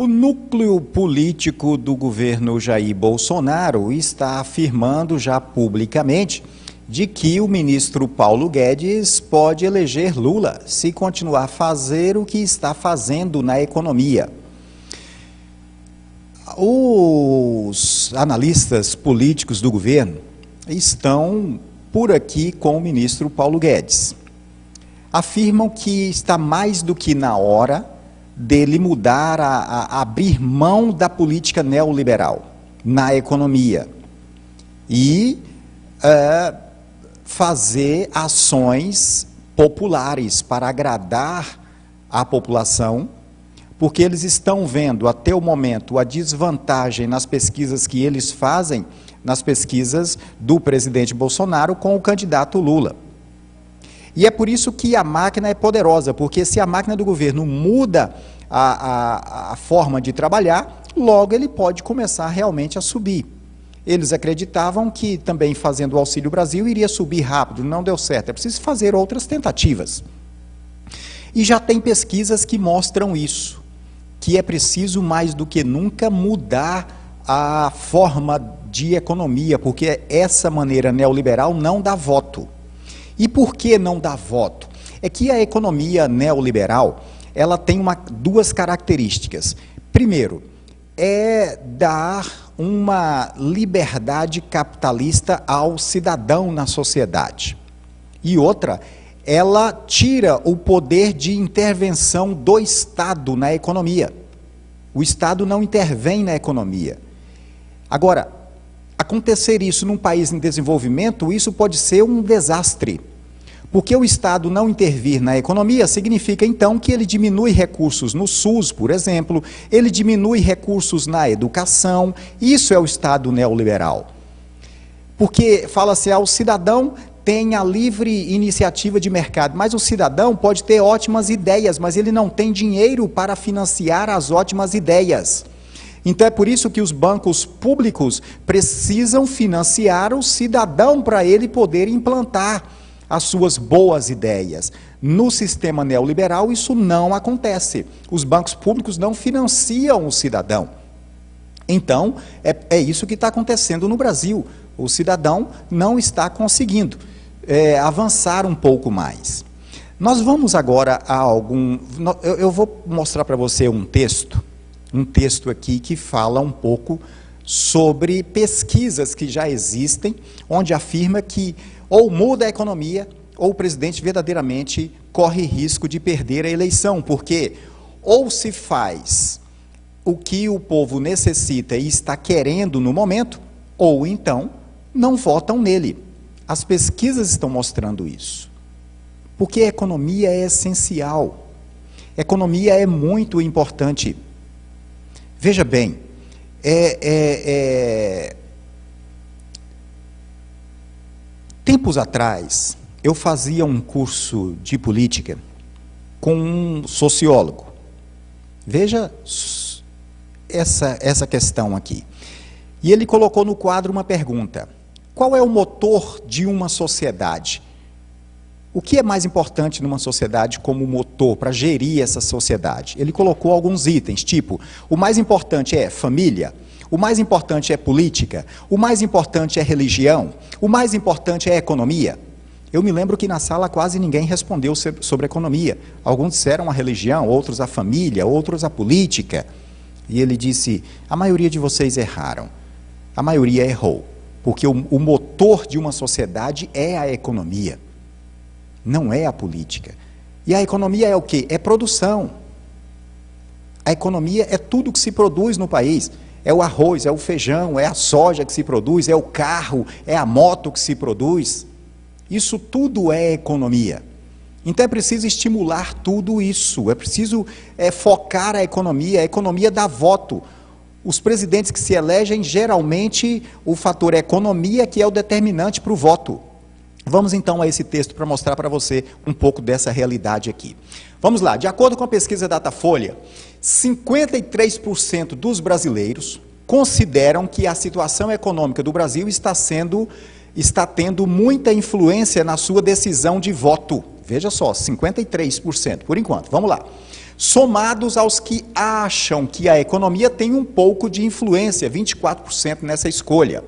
O núcleo político do governo Jair Bolsonaro está afirmando já publicamente de que o ministro Paulo Guedes pode eleger Lula se continuar a fazer o que está fazendo na economia. Os analistas políticos do governo estão por aqui com o ministro Paulo Guedes. Afirmam que está mais do que na hora dele mudar, a abrir mão da política neoliberal na economia e fazer ações populares para agradar a população, porque eles estão vendo até o momento a desvantagem nas pesquisas que eles fazem, nas pesquisas do presidente Bolsonaro com o candidato Lula. E é por isso que a máquina é poderosa, porque se a máquina do governo muda a forma de trabalhar, logo ele pode começar realmente a subir. Eles acreditavam que também fazendo o Auxílio Brasil iria subir rápido, não deu certo, é preciso fazer outras tentativas. E já tem pesquisas que mostram isso, que é preciso mais do que nunca mudar a forma de economia, porque essa maneira neoliberal não dá voto. E por que não dá voto? É que a economia neoliberal, ela tem duas características. Primeiro, é dar uma liberdade capitalista ao cidadão na sociedade. E outra, ela tira o poder de intervenção do Estado na economia. O Estado não intervém na economia. Agora, acontecer isso num país em desenvolvimento, isso pode ser um desastre. Porque o Estado não intervir na economia significa, então, que ele diminui recursos no SUS, por exemplo, ele diminui recursos na educação. Isso é o Estado neoliberal. Porque fala-se, o cidadão tem a livre iniciativa de mercado, mas o cidadão pode ter ótimas ideias, mas ele não tem dinheiro para financiar as ótimas ideias. Então é por isso que os bancos públicos precisam financiar o cidadão para ele poder implantar as suas boas ideias. No sistema neoliberal isso não acontece. Os bancos públicos não financiam o cidadão. Então é isso que está acontecendo no Brasil. O cidadão não está conseguindo avançar um pouco mais. Nós vamos agora a eu vou mostrar para você um texto aqui que fala um pouco sobre pesquisas que já existem, onde afirma que ou muda a economia, ou o presidente verdadeiramente corre risco de perder a eleição, porque ou se faz o que o povo necessita e está querendo no momento, ou então não votam nele. As pesquisas estão mostrando isso, porque a economia é essencial, a economia é muito importante. Veja bem, tempos atrás, eu fazia um curso de política com um sociólogo. Veja essa questão aqui. E ele colocou no quadro uma pergunta: qual é o motor de uma sociedade? O que é mais importante numa sociedade como motor para gerir essa sociedade? Ele colocou alguns itens, tipo, o mais importante é família, o mais importante é política, o mais importante é religião, o mais importante é economia. Eu me lembro que na sala quase ninguém respondeu sobre economia. Alguns disseram a religião, outros a família, outros a política. E ele disse, a maioria de vocês erraram. A maioria errou, porque o motor de uma sociedade é a economia, não é a política. E a economia é o quê? É produção. A economia é tudo que se produz no país. É o arroz, é o feijão, é a soja que se produz, é o carro, é a moto que se produz. Isso tudo é economia. Então é preciso estimular tudo isso, é preciso focar a economia dá voto. Os presidentes que se elegem, geralmente, o fator economia que é o determinante para o voto. Vamos então a esse texto para mostrar para você um pouco dessa realidade aqui. Vamos lá, de acordo com a pesquisa Datafolha, 53% dos brasileiros consideram que a situação econômica do Brasil está tendo muita influência na sua decisão de voto. Veja só, 53%, por enquanto. Vamos lá. somados aos que acham que a economia tem um pouco de influência, 24% nessa escolha.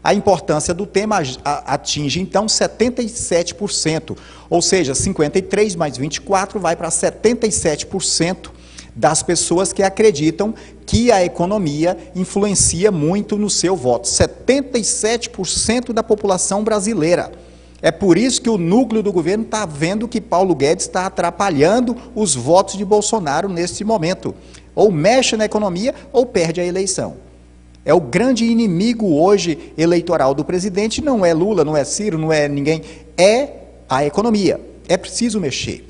A importância do tema atinge, então, 77%, ou seja, 53 mais 24 vai para 77% das pessoas que acreditam que a economia influencia muito no seu voto. 77% da população brasileira. É por isso que o núcleo do governo está vendo que Paulo Guedes está atrapalhando os votos de Bolsonaro neste momento. Ou mexe na economia ou perde a eleição. É o grande inimigo hoje eleitoral do presidente, não é Lula, não é Ciro, não é ninguém, é a economia. É preciso mexer.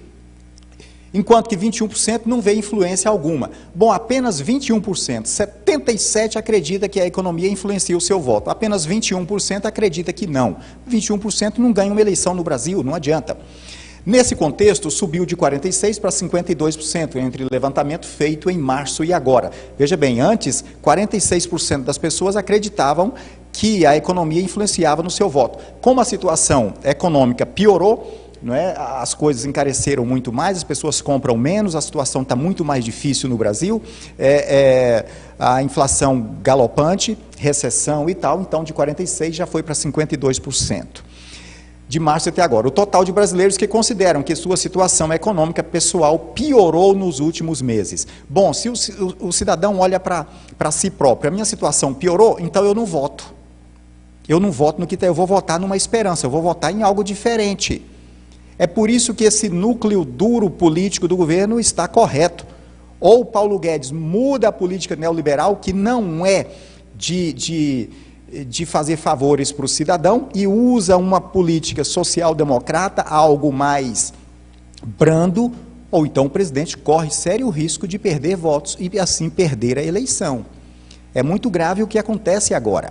Enquanto que 21% não vê influência alguma. Bom, apenas 21%, 77% acredita que a economia influencia o seu voto, apenas 21% acredita que não. 21% não ganha uma eleição no Brasil, não adianta. Nesse contexto, subiu de 46% para 52% entre o levantamento feito em março e agora. Veja bem, antes, 46% das pessoas acreditavam que a economia influenciava no seu voto. Como a situação econômica piorou, não é? As coisas encareceram muito mais, as pessoas compram menos, a situação está muito mais difícil no Brasil, a inflação galopante, recessão e tal, então de 46% já foi para 52%. De março até agora. O total de brasileiros que consideram que sua situação econômica pessoal piorou nos últimos meses. Bom, se o cidadão olha para si próprio, a minha situação piorou, então eu não voto. Eu não voto no que eu vou votar numa esperança, eu vou votar em algo diferente. É por isso que esse núcleo duro político do governo está correto. Ou Paulo Guedes muda a política neoliberal, que não é de fazer favores para o cidadão, e usa uma política social-democrata, algo mais brando, ou então o presidente corre sério risco de perder votos e assim perder a eleição. É muito grave o que acontece agora,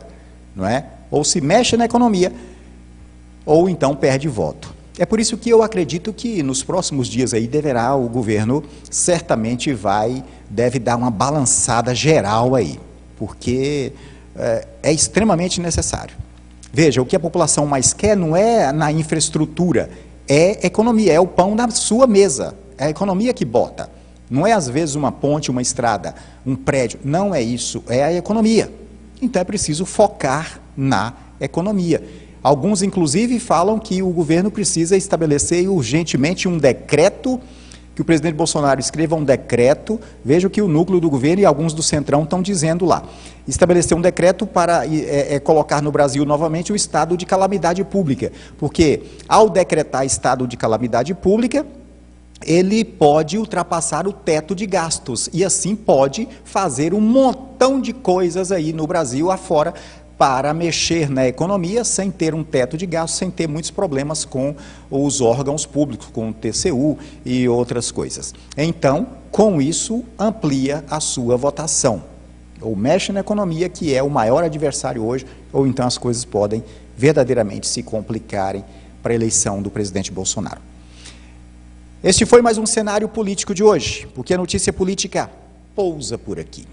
não é? Ou se mexe na economia, ou então perde voto. É por isso que eu acredito que nos próximos dias aí o governo certamente deve dar uma balançada geral aí, porque é extremamente necessário. Veja, o que a população mais quer não é na infraestrutura, é economia, é o pão da sua mesa, é a economia que bota. Não é às vezes uma ponte, uma estrada, um prédio, não é isso, é a economia. Então é preciso focar na economia. Alguns, inclusive, falam que o governo precisa estabelecer urgentemente um decreto, que o presidente Bolsonaro escreva um decreto, veja o que o núcleo do governo e alguns do Centrão estão dizendo lá. Estabelecer um decreto para colocar no Brasil novamente o estado de calamidade pública, porque ao decretar estado de calamidade pública, ele pode ultrapassar o teto de gastos e assim pode fazer um montão de coisas aí no Brasil afora, para mexer na economia sem ter um teto de gastos, sem ter muitos problemas com os órgãos públicos, com o TCU e outras coisas. Então, com isso, amplia a sua votação. Ou mexe na economia, que é o maior adversário hoje, ou então as coisas podem verdadeiramente se complicarem para a eleição do presidente Bolsonaro. Este foi mais um cenário político de hoje, porque a notícia política pousa por aqui.